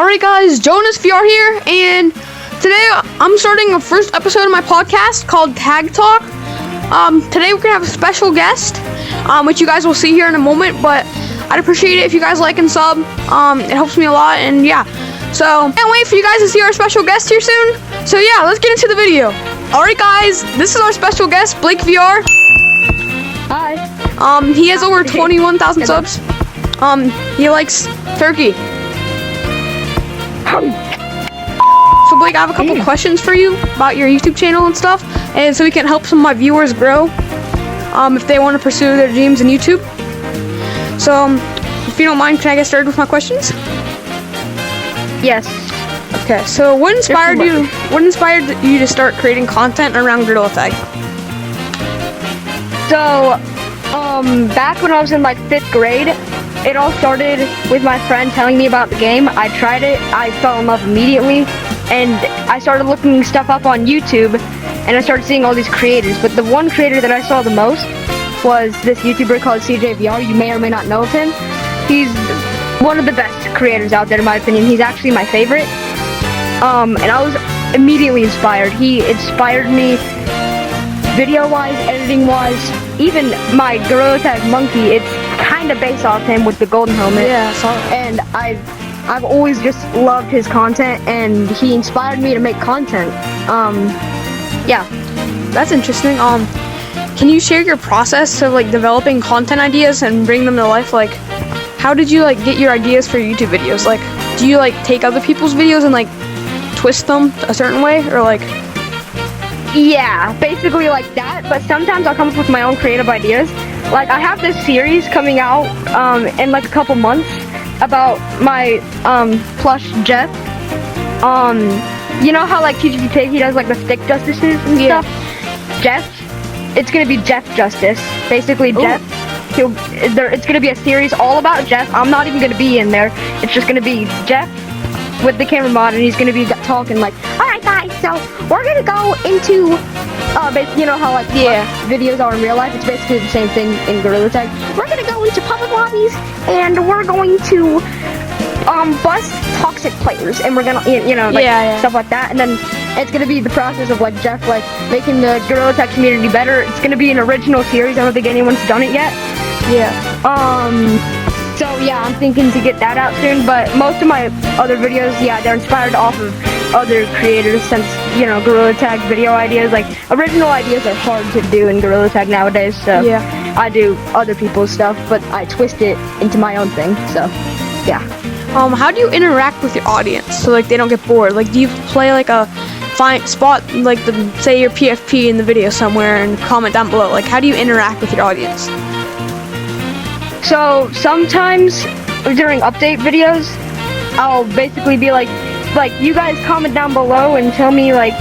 Alright guys, Jonas VR here, and today I'm starting a first episode of my podcast called Tag Talk. Today we're gonna have a special guest, which you guys will see here in a moment, but I'd appreciate it if you guys like and sub. It helps me a lot, and yeah. So, can't wait for you guys to see our special guest here soon. So yeah, let's get into the video. Alright guys, this is our special guest, Blake VR. Hi. He has over 21,000 subs. He likes turkey. So Blake, I have a couple questions for you about your YouTube channel and stuff, and so we can help some of my viewers grow, if they want to pursue their dreams in YouTube. So, if you don't mind, can I get started with my questions? Yes. Okay. So, what inspired you to start creating content around Gorilla Tag? So, back when I was in like 5th grade, it all started with my friend telling me about the game. I tried it, I fell in love immediately, and I started looking stuff up on YouTube, and I started seeing all these creators. But the one creator that I saw the most was this YouTuber called CJVR. You may or may not know of him. He's one of the best creators out there in my opinion. He's actually my favorite. And I was immediately inspired. He inspired me video-wise, editing-wise, even my Gorilla Tag monkey. It's kind of based off him with the golden helmet. Yeah, I saw it. And I've always just loved his content, and he inspired me to make content. Yeah. That's interesting. Can you share your process of like developing content ideas and bring them to life? Like, how did you like get your ideas for YouTube videos? Like, do you like take other people's videos and like twist them a certain way, or like? Yeah, basically like that, but sometimes I'll come up with my own creative ideas. Like, I have this series coming out in like a couple months about my plush Jeff. You know how like TGT he does like the stick justices and stuff? Jeff, it's gonna be Jeff Justice. Basically, Ooh. Jeff. It's gonna be a series all about Jeff. I'm not even gonna be in there. It's just gonna be Jeff with the camera mod, and he's gonna be talking like, "Alright guys, so we're gonna go into you know how like videos are in real life. It's basically the same thing in Gorilla Tag. We're gonna go into public lobbies, and we're going to bust toxic players, and we're gonna stuff like that. And then it's gonna be the process of like Jeff like making the Gorilla Tag community better. It's gonna be an original series. I don't think anyone's done it yet. So yeah, I'm thinking to get that out soon, but most of my other videos, they're inspired off of other creators, since, you know, Gorilla Tag video ideas, like, original ideas are hard to do in Gorilla Tag nowadays, so I do other people's stuff, but I twist it into my own thing, so, yeah. How do you interact with your audience so, like, they don't get bored? Like, do you play, like, a fine spot, like, say your PFP in the video somewhere and comment down below? Like, how do you interact with your audience? So sometimes during update videos, I'll basically be like you guys comment down below and tell me like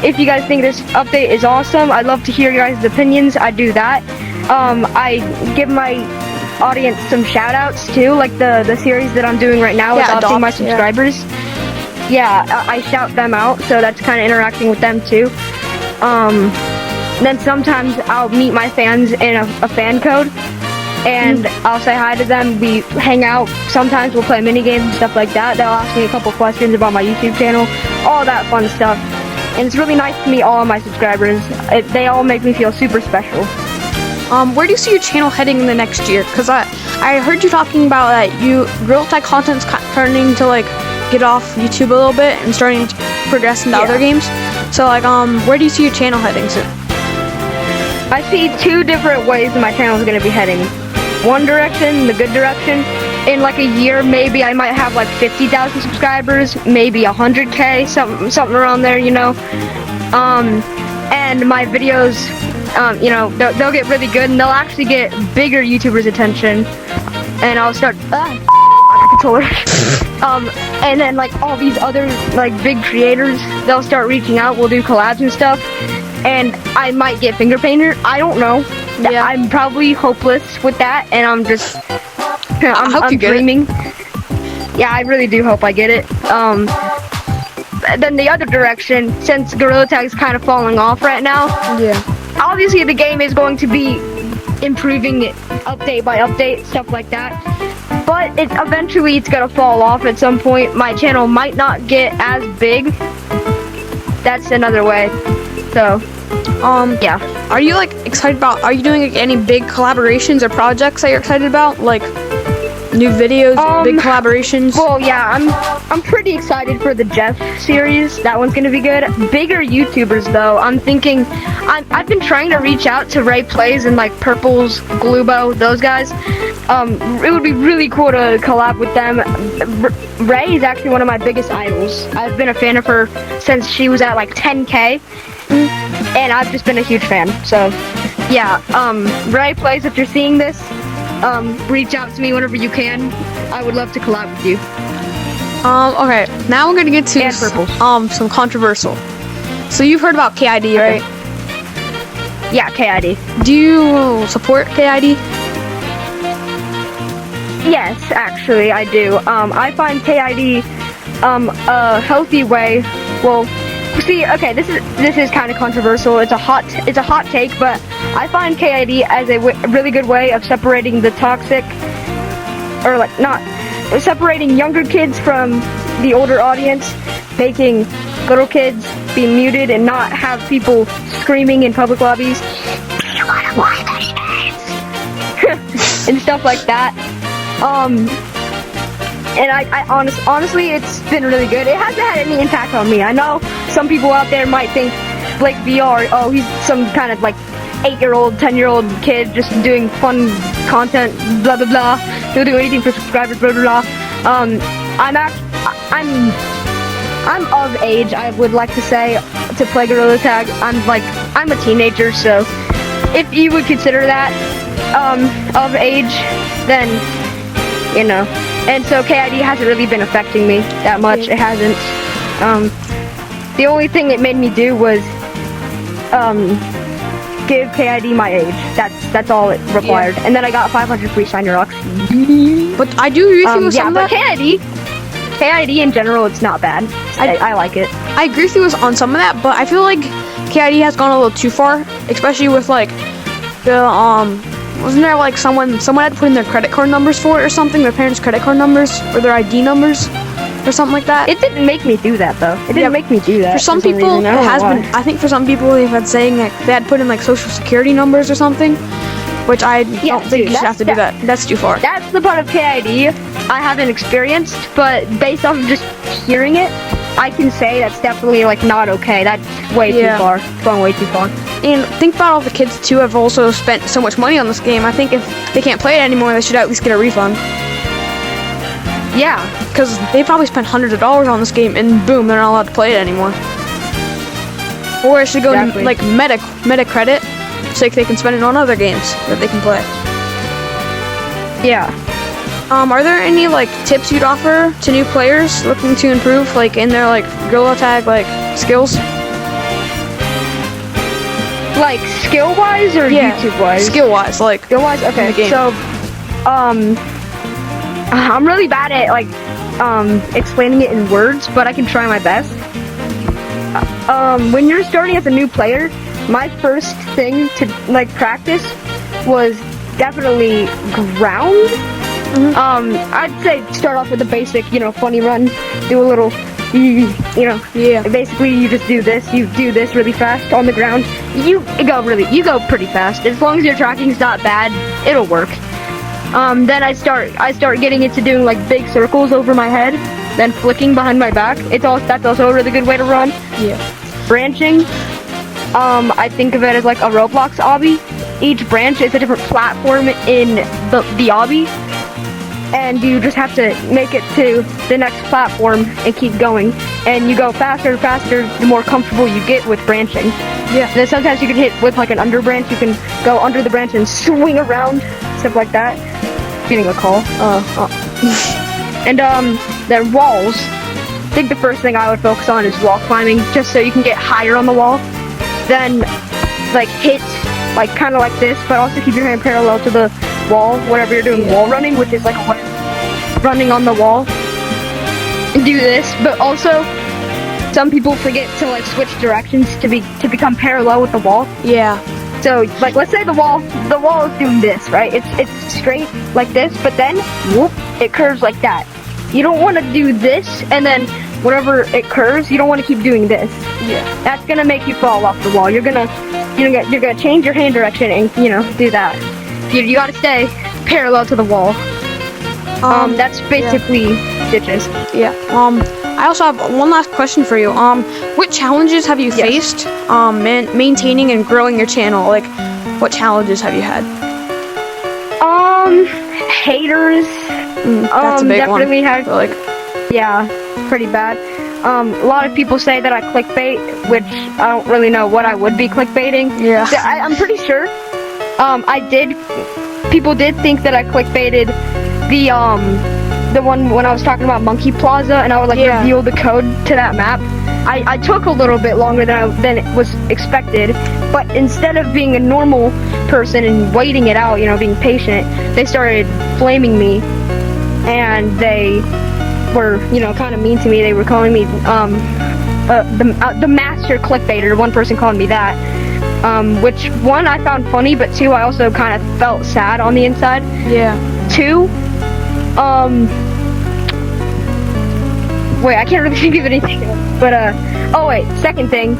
if you guys think this update is awesome. I'd love to hear your guys' opinions. I do that. I give my audience some shout outs too, like the series that I'm doing right now, adopting my subscribers. I shout them out, so that's kind of interacting with them too. Then sometimes I'll meet my fans in a fan code, and I'll say hi to them. We hang out. Sometimes we'll play mini games and stuff like that. They'll ask me a couple questions about my YouTube channel, all that fun stuff. And it's really nice to meet all of my subscribers. They all make me feel super special. Where do you see your channel heading in the next year? Because I heard you talking about that Gorilla Tag content's turning to like get off YouTube a little bit and starting to progress into other games. So like, where do you see your channel heading soon? I see 2 different ways my channel is going to be heading. One direction, the good direction. In like a year, maybe I might have like 50,000 subscribers, maybe 100K, something around there, you know. And my videos, you know, they'll get really good, and they'll actually get bigger YouTubers' attention. And I'll start controller. And then like all these other like big creators, they'll start reaching out. We'll do collabs and stuff. And I might get finger painter. I don't know. I'm probably hopeless with that, and I'm just I'm dreaming. Yeah, I really do hope I get it. Then the other direction, since Gorilla Tag is kind of falling off right now, obviously the game is going to be improving it update by update, stuff like that. But eventually it's gonna fall off at some point. My channel might not get as big. That's another way. So, yeah. Are you like excited about? Are you doing like, any big collaborations or projects that you're excited about? Like new videos, big collaborations? Well, yeah, I'm pretty excited for the Jeff series. That one's gonna be good. Bigger YouTubers though, I'm thinking. I've been trying to reach out to Ray Plays and like Purples, Glubo, those guys. It would be really cool to collab with them. Ray is actually one of my biggest idols. I've been a fan of her since she was at like 10K, and I've just been a huge fan. So, yeah, Ray Plays, if you're seeing this, reach out to me whenever you can. I would love to collab with you. Okay, now we're gonna get to some controversial. So you've heard about KID, right? Yeah, KID. Do you support KID? Yes, actually, I do. I find KID a healthy way. Well, see, okay, this is kind of controversial. It's a hot take, but I find KID as a really good way of separating the toxic, or like not separating younger kids from the older audience, making little kids be muted and not have people screaming in public lobbies and stuff like that. And I honestly, it's been really good. It hasn't had any impact on me. I know some people out there might think Blake VR, oh, he's some kind of like 8-year-old, 10-year-old kid just doing fun content, blah blah blah. He'll do anything for subscribers, blah blah blah. I'm of age, I would like to say, to play Gorilla Tag. I'm a teenager, so if you would consider that of age, then you know. And so KID hasn't really been affecting me that much. It hasn't. The only thing it made me do was give KID my age. That's all it required. Yeah. And then I got 500 free shiny rocks. But I do agree with you with some of that. KID in general, it's not bad. I like it. I agree with you on some of that, but I feel like KID has gone a little too far, especially with like the wasn't there like someone had to put in their credit card numbers for it or something, their parents' credit card numbers or their ID numbers or something like that? It didn't make me do that though. It didn't make me do that. For some people, it has been. I think for some people, they've had saying that they had to put in like social security numbers or something, which I don't think you should have to do that. That's too far. That's the part of KID I haven't experienced, but based off of just hearing it, I can say that's definitely like not okay. That's way too far. It's going way too far. And think about all the kids too have also spent so much money on this game. I think if they can't play it anymore, they should at least get a refund. Yeah, because they probably spent hundreds of dollars on this game, and boom, they're not allowed to play it anymore. Or it should go to like meta credit, so they can spend it on other games that they can play. Yeah. Are there any like tips you'd offer to new players looking to improve, like in their like Gorilla Tag like skills? Like skill-wise or YouTube-wise? Skill-wise, like skill-wise. Okay, so I'm really bad at like explaining it in words, but I can try my best. When you're starting as a new player, my first thing to like practice was definitely ground. I'd say start off with the basic, funny run, do a little, basically you just do this, you do this really fast on the ground, you go pretty fast. As long as your tracking's not bad, it'll work. Then I start getting into doing like big circles over my head, then flicking behind my back. That's also a really good way to run. Yeah. Branching, I think of it as like a Roblox obby. Each branch is a different platform in the obby, and you just have to make it to the next platform and keep going. And you go faster and faster the more comfortable you get with branching. Yeah. Then sometimes you can hit with like an under branch. You can go under the branch and swing around, stuff like that. Getting a call. And then walls. I think the first thing I would focus on is wall climbing, just so you can get higher on the wall. Then like hit like kind of like this, but also keep your hand parallel to the wall whenever you're doing wall running, which is like running on the wall. And do this, but also some people forget to like switch directions to become parallel with the wall. Yeah. So like, let's say the wall is doing this, right? It's straight like this, but then whoop, it curves like that. You don't want to do this and then whenever it curves, you don't want to keep doing this. Yeah. That's gonna make you fall off the wall. You're gonna change your hand direction and do that. You gotta stay parallel to the wall. That's basically ditches. Yeah. I also have one last question for you. What challenges have you faced maintaining and growing your channel? Like, what challenges have you had? Haters. That's a big definitely one. had. Yeah, pretty bad. A lot of people say that I clickbait, which I don't really know what I would be clickbaiting. Yeah. So I'm pretty sure. People did think that I clickbaited the one when I was talking about Monkey Plaza, and I would reveal the code to that map. I took a little bit longer than it was expected, but instead of being a normal person and waiting it out, being patient, they started flaming me, and they were, kind of mean to me. They were calling me the master clickbaiter. One person called me that, which one I found funny, but two I also kind of felt sad on the inside. Yeah. Two, wait, I can't really think of anything, but oh wait, second thing,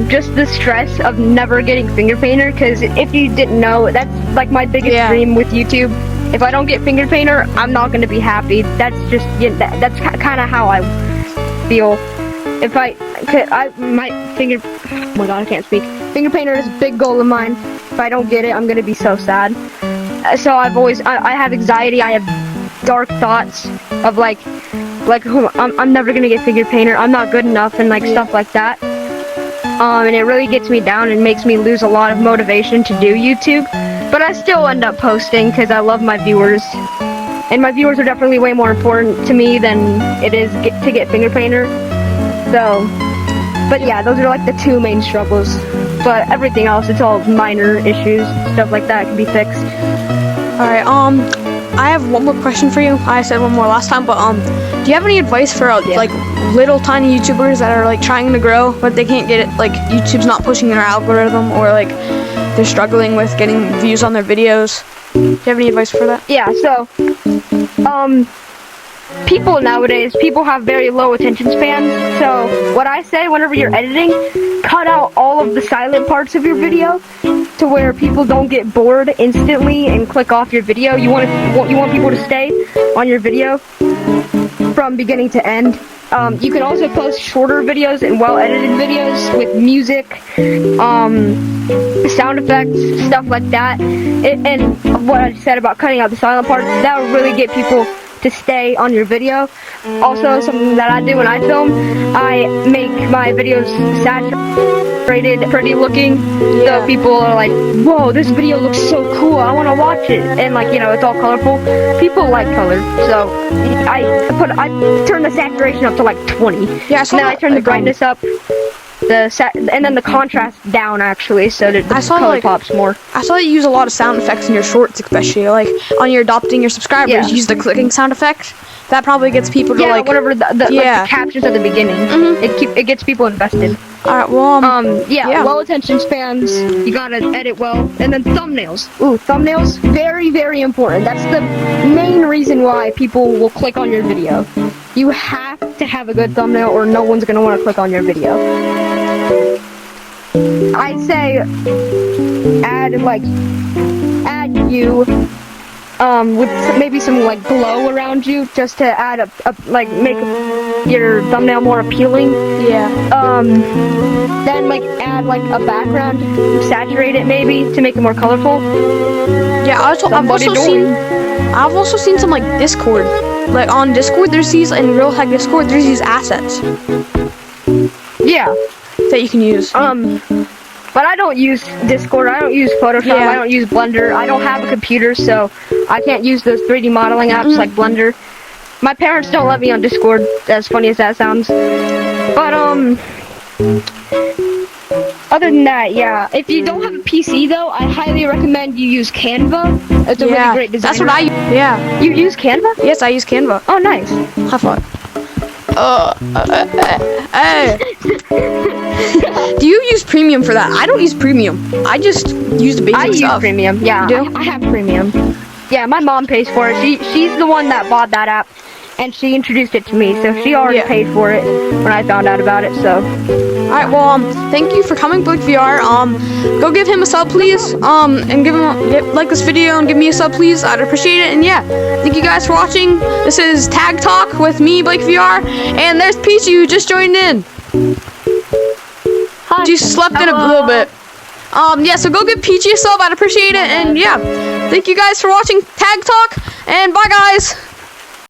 just the stress of never getting finger painter, because if you didn't know, that's like my biggest dream with YouTube. If I don't get finger painter, I'm not going to be happy. That's just, that's kind of how I feel. If my finger, oh my god, I can't speak. Finger painter is a big goal of mine. If I don't get it, I'm going to be so sad. So I have anxiety, I have dark thoughts of like I'm never gonna get finger painter, I'm not good enough, and stuff like that. And it really gets me down and makes me lose a lot of motivation to do YouTube. But I still end up posting because I love my viewers, and my viewers are definitely way more important to me than it is to get finger painter. So, but yeah, those are like the two main struggles. But everything else, it's all minor issues, stuff like that can be fixed. Alright, I have one more question for you. I said one more last time, but do you have any advice for like little tiny YouTubers that are like trying to grow but they can't get it, like YouTube's not pushing their algorithm, or like they're struggling with getting views on their videos? Do you have any advice for that? Yeah, so people nowadays, have very low attention spans. So what I say whenever you're editing, cut out all of the silent parts of your video to where people don't get bored instantly and click off your video. You want people to stay on your video from beginning to end. You can also post shorter videos and well-edited videos with music, sound effects, stuff like that. And what I said about cutting out the silent parts, that will really get people to stay on your video. Also, something that I do when I film, I make my videos saturated, pretty looking, so people are like, whoa, this video looks so cool, I want to watch it, and it's all colorful. People like color, so I turn the saturation up to like 20. Yeah, and then I turn the brightness up, and then the contrast down, actually, so that the color pops more. I saw that you use a lot of sound effects in your shorts, especially like on your adopting your subscribers. You use the clicking sound effect. That probably gets people to whatever the captions at the beginning. It gets people invested. Alright, well, low attention spans, you gotta edit well, and then thumbnails. Ooh, thumbnails, very, very important. That's the main reason why people will click on your video. You have to have a good thumbnail or no one's gonna want to click on your video. I'd say add you with maybe some glow around you, just to add make your thumbnail more appealing. Yeah. Then add a background, saturate it maybe to make it more colorful. Yeah. I've also seen some Discord. Like on Discord, there's these in real life Discord. There's these assets. Yeah. That you can use. But I don't use Discord, I don't use Photoshop, I don't use Blender. I don't have a computer, so I can't use those 3D modeling apps like Blender. My parents don't let me on Discord, as funny as that sounds. But, other than that, yeah. If you don't have a PC, though, I highly recommend you use Canva. It's a really great design. That's what I use. Yeah. You use Canva? Yes, I use Canva. Oh, nice. Have fun. Hey. Do you use premium for that? I don't use premium. I just use the basic I use stuff. premium. Yeah, You do? I have premium. Yeah, my mom pays for it. She's the one that bought that app, and she introduced it to me. So she already Yeah. paid for it when I found out about it. So All right. Well, thank you for coming, Blake VR. Go give him a sub, please. And like this video and give me a sub, please. I'd appreciate it. And yeah, thank you guys for watching. This is Tag Talk with me, Blake VR, and there's Peachy who just joined in. hi. She slept in a little bit. Yeah, so go give Peachy a sub. I'd appreciate it. And yeah, thank you guys for watching Tag Talk. And bye, guys.